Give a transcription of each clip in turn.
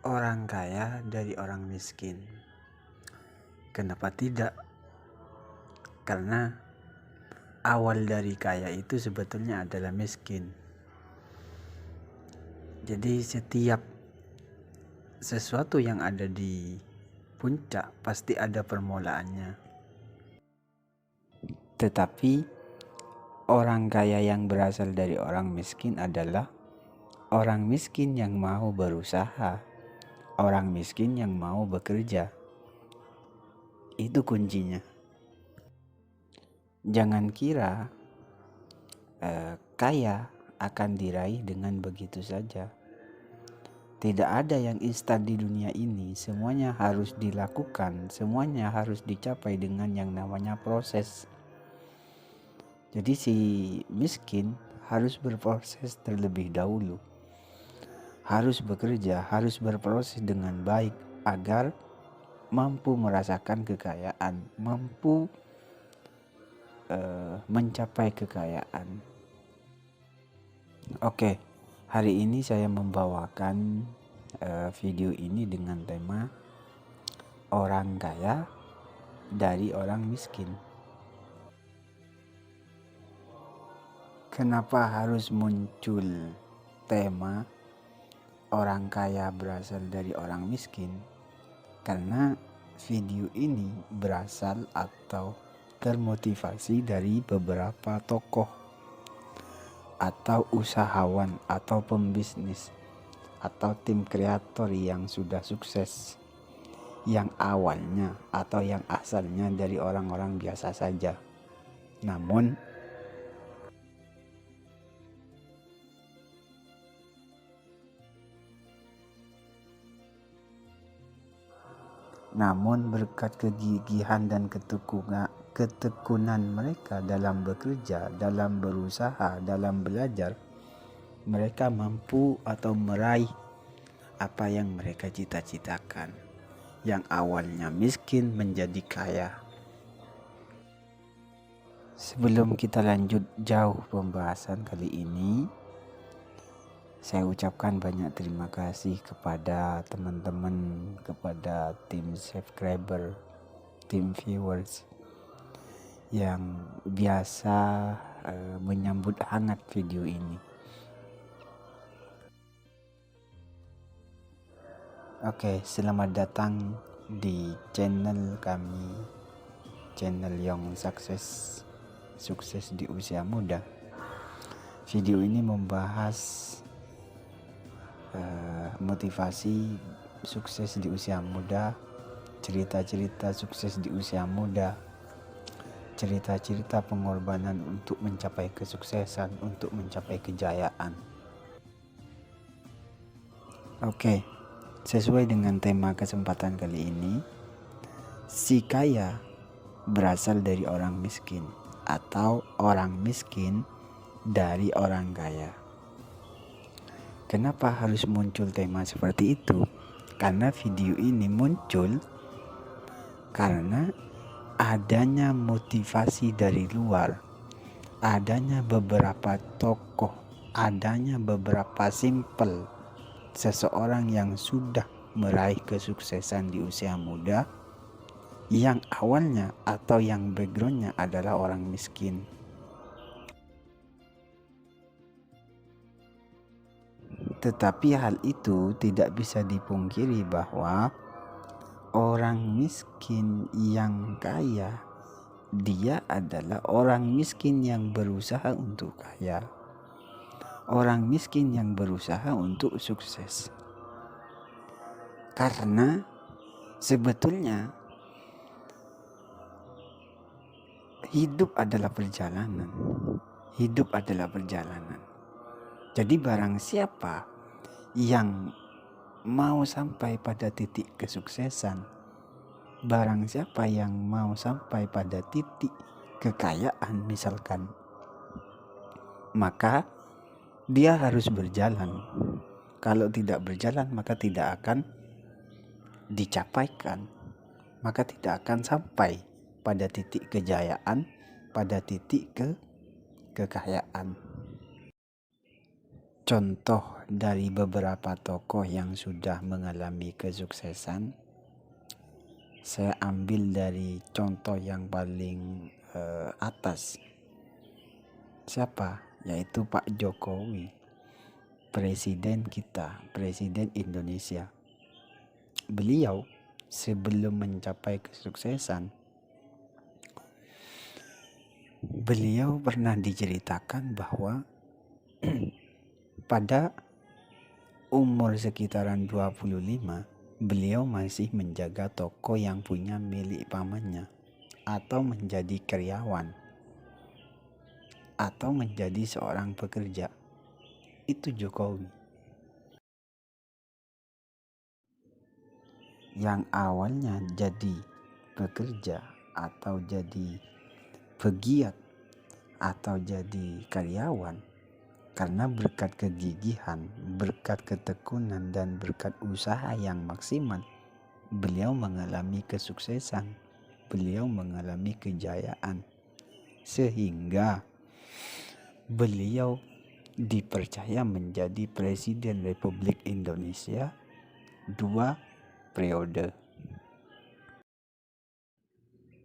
orang kaya dari orang miskin. Kenapa tidak? Karena awal dari kaya itu sebetulnya adalah miskin. Jadi setiap sesuatu yang ada di puncak pasti ada permulaannya. Tetapi orang kaya yang berasal dari orang miskin adalah orang miskin yang mau berusaha, orang miskin yang mau bekerja. Itu kuncinya. Jangan kira kaya akan diraih dengan begitu saja. Tidak ada yang instan di dunia ini. Semuanya harus dilakukan, semuanya harus dicapai dengan yang namanya proses. Jadi si miskin harus berproses terlebih dahulu. Harus bekerja, harus berproses dengan baik agar mampu merasakan kekayaan, mampu mencapai kekayaan. Oke, hari ini saya membawakan video ini dengan tema orang kaya dari orang miskin. Kenapa harus muncul tema orang kaya berasal dari orang miskin? Karena video ini berasal atau termotivasi dari beberapa tokoh atau usahawan atau pembisnis atau tim kreator yang sudah sukses, yang awalnya atau yang asalnya dari orang-orang biasa saja, namun berkat kegigihan dan ketekunan mereka dalam bekerja, dalam berusaha, dalam belajar, mereka mampu atau meraih apa yang mereka cita-citakan. Yang awalnya miskin menjadi kaya. Sebelum kita lanjut jauh pembahasan kali ini, saya ucapkan banyak terima kasih kepada teman-teman, kepada tim subscriber, tim viewers yang biasa menyambut hangat video ini. Oke, selamat datang di channel kami, channel yang sukses di usia muda. Video ini membahas motivasi sukses di usia muda, cerita-cerita sukses di usia muda, cerita-cerita pengorbanan untuk mencapai kesuksesan, untuk mencapai kejayaan. Oke, sesuai dengan tema kesempatan kali ini, si kaya berasal dari orang miskin atau orang miskin dari orang kaya. Kenapa harus muncul tema seperti itu? Karena video ini muncul karena adanya motivasi dari luar, adanya beberapa tokoh, adanya beberapa simpel seseorang yang sudah meraih kesuksesan di usia muda, yang awalnya atau yang backgroundnya adalah orang miskin. Tetapi hal itu tidak bisa dipungkiri bahwa orang miskin yang kaya, dia adalah orang miskin yang berusaha untuk kaya. Orang miskin yang berusaha untuk sukses. Karena sebetulnya hidup adalah perjalanan. Hidup adalah perjalanan. Jadi barang siapa yang mau sampai pada titik kesuksesan, barang siapa yang mau sampai pada titik kekayaan misalkan, maka dia harus berjalan. Kalau tidak berjalan maka tidak akan dicapaikan, maka tidak akan sampai pada titik kejayaan, pada titik kekayaan. contoh dari beberapa tokoh yang sudah mengalami kesuksesan. Saya ambil dari contoh yang paling atas. Siapa? Yaitu Pak Jokowi, presiden kita, presiden Indonesia. Beliau sebelum mencapai kesuksesan, beliau pernah diceritakan bahwa pada umur sekitaran 25, beliau masih menjaga toko yang punya milik pamannya, atau menjadi karyawan, atau menjadi seorang pekerja. Itu Jokowi. Yang awalnya jadi pekerja, atau jadi pegiat, atau jadi karyawan, karena berkat kegigihan, berkat ketekunan, dan berkat usaha yang maksimal, beliau mengalami kesuksesan, beliau mengalami kejayaan, sehingga beliau dipercaya menjadi Presiden Republik Indonesia 2 periode.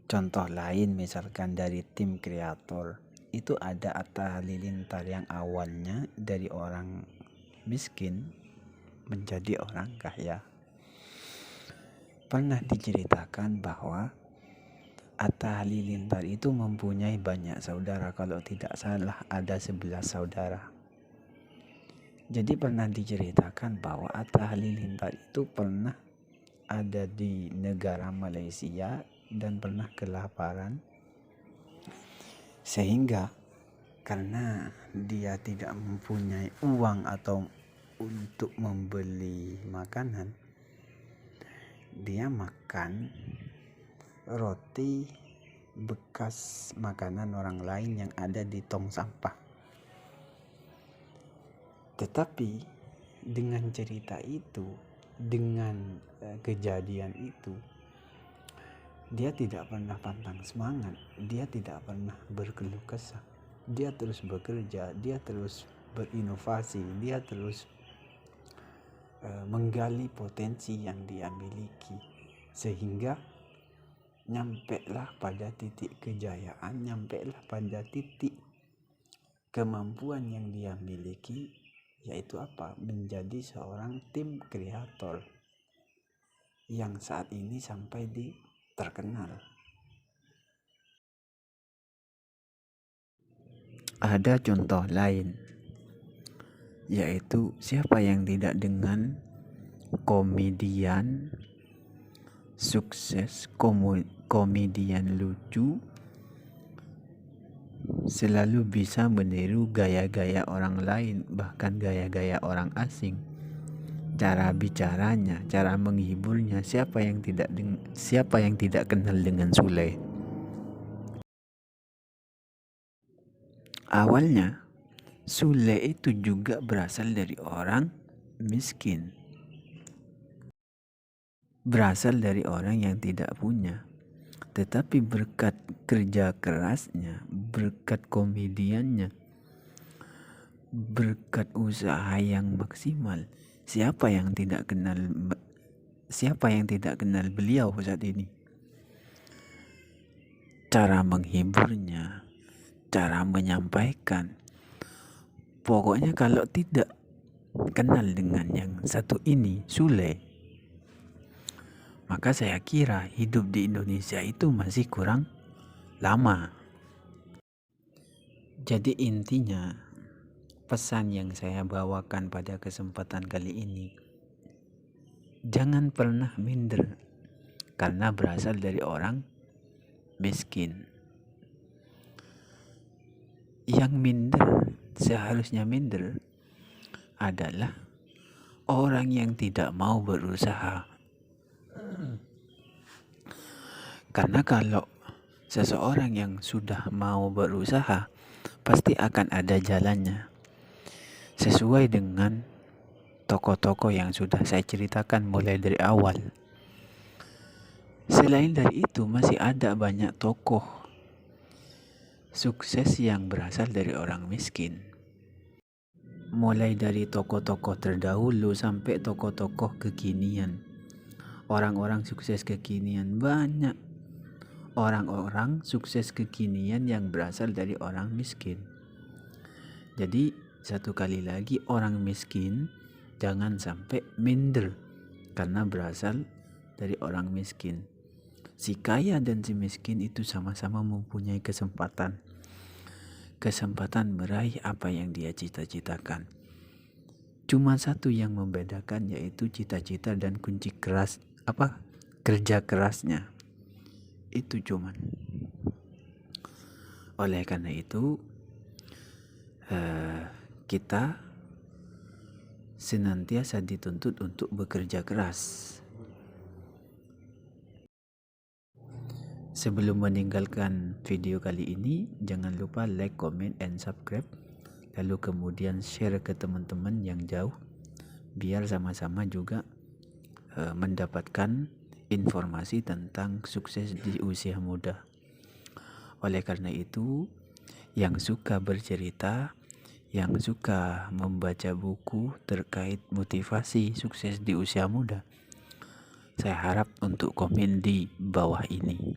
Contoh lain misalkan dari tim kreator, itu ada Atta Halilintar yang awalnya dari orang miskin menjadi orang kaya. Pernah diceritakan bahwa Atta Halilintar itu mempunyai banyak saudara, kalau tidak salah ada 11 saudara. Jadi pernah diceritakan bahwa Atta Halilintar itu pernah ada di negara Malaysia dan pernah kelaparan, sehingga karena dia tidak mempunyai uang atau untuk membeli makanan, dia makan roti bekas makanan orang lain yang ada di tong sampah. Tetapi dengan cerita itu, dengan kejadian itu, dia tidak pernah pantang semangat, dia tidak pernah berkeluh kesah. Dia terus bekerja, dia terus berinovasi, dia terus menggali potensi yang dia miliki, sehingga nyampelah pada titik kejayaan, nyampelah pada titik kemampuan yang dia miliki, yaitu apa? Menjadi seorang tim kreator yang saat ini sampai terkenal. Ada contoh lain, yaitu siapa yang tidak dengan komedian sukses, komedian lucu, selalu bisa meniru gaya-gaya orang lain, bahkan gaya-gaya orang asing. Cara bicaranya, cara menghiburnya, siapa yang tidak kenal dengan Sule? Awalnya Sule itu juga berasal dari orang miskin, berasal dari orang yang tidak punya. Tetapi berkat kerja kerasnya, berkat komediannya, berkat usaha yang maksimal, siapa yang tidak kenal beliau saat ini? Cara menghiburnya, cara menyampaikan, pokoknya kalau tidak kenal dengan yang satu ini, Sule, maka saya kira hidup di Indonesia itu masih kurang lama. Jadi intinya, pesan yang saya bawakan pada kesempatan kali ini, jangan pernah minder karena berasal dari orang miskin. Yang seharusnya minder adalah orang yang tidak mau berusaha. Karena kalau seseorang yang sudah mau berusaha, pasti akan ada jalannya. Sesuai dengan tokoh-tokoh yang sudah saya ceritakan mulai dari awal. Selain dari itu, masih ada banyak tokoh sukses yang berasal dari orang miskin. mulai dari tokoh-tokoh terdahulu sampai tokoh-tokoh kekinian. Orang-orang sukses kekinian banyak. Orang-orang sukses kekinian yang berasal dari orang miskin. Jadi satu kali lagi, orang miskin jangan sampai minder karena berasal dari orang miskin. Si kaya dan si miskin itu sama-sama mempunyai kesempatan meraih apa yang dia cita-citakan. Cuma satu yang membedakan, yaitu cita-cita dan kerja kerasnya. Itu cuman. Oleh karena itu kita senantiasa dituntut untuk bekerja keras. Sebelum meninggalkan video kali ini, jangan lupa like, comment, and subscribe. Lalu kemudian share ke teman-teman yang jauh, biar sama-sama juga mendapatkan informasi tentang sukses di usia muda. Oleh karena itu, yang suka bercerita, yang suka membaca buku terkait motivasi sukses di usia muda, saya harap untuk komen di bawah ini.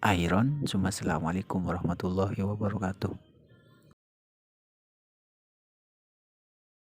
Assalamualaikum warahmatullahi wabarakatuh.